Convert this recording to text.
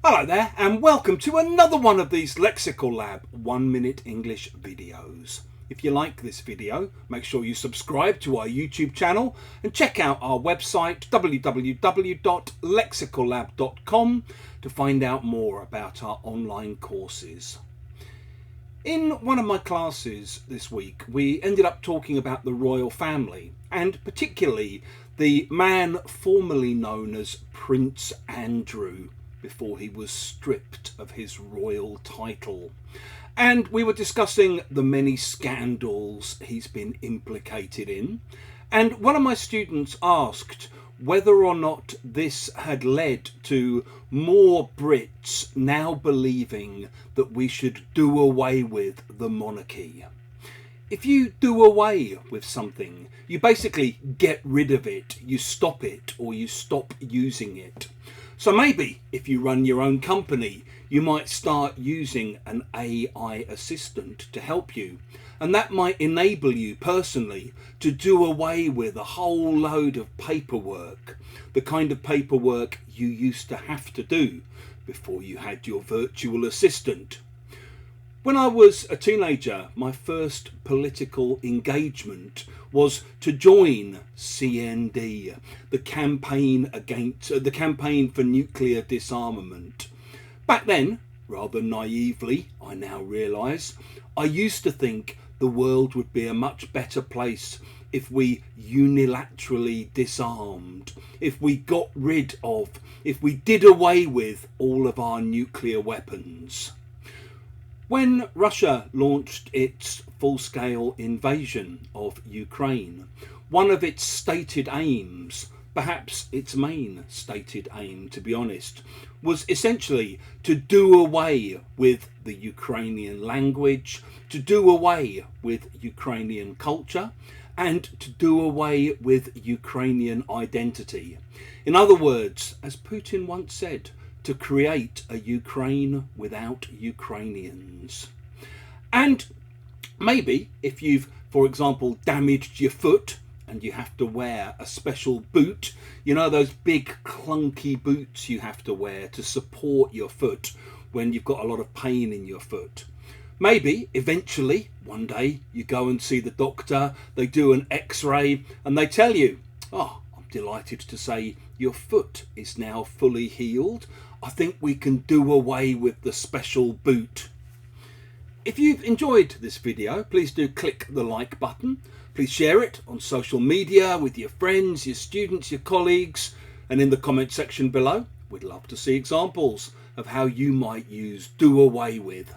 Hello there and welcome to another one of these Lexical Lab 1 minute English videos. If you like this video, make sure you subscribe to our YouTube channel and check out our website www.lexicallab.com to find out more about our online courses. In one of my classes this week, we ended up talking about the royal family and particularly the man formerly known as Prince Andrew before he was stripped of his royal title. And we were discussing the many scandals he's been implicated in. And one of my students asked whether or not this had led to more Brits now believing that we should do away with the monarchy. If you do away with something, you basically get rid of it, you stop it, or you stop using it. So maybe if you run your own company, you might start using an AI assistant to help you. And that might enable you personally to do away with a whole load of paperwork, the kind of paperwork you used to have to do before you had your virtual assistant. When I was a teenager, my first political engagement was to join CND, the campaign for nuclear disarmament. Back then, rather naively, I now realise, I used to think the world would be a much better place if we unilaterally disarmed, if we did away with all of our nuclear weapons. When Russia launched its full-scale invasion of Ukraine, one of its stated aims, perhaps its main stated aim to be honest, was essentially to do away with the Ukrainian language, to do away with Ukrainian culture, and to do away with Ukrainian identity. In other words, as Putin once said, to create a Ukraine without Ukrainians. And maybe if you've, for example, damaged your foot and you have to wear a special boot, you know, those big clunky boots you have to wear to support your foot when you've got a lot of pain in your foot. Maybe eventually one day you go and see the doctor, they do an x-ray and they tell you, oh, I'm delighted to say your foot is now fully healed. I think we can do away with the special boot. If you've enjoyed this video, please do click the like button. Please share it on social media with your friends, your students, your colleagues, and in the comment section below, we'd love to see examples of how you might use do away with.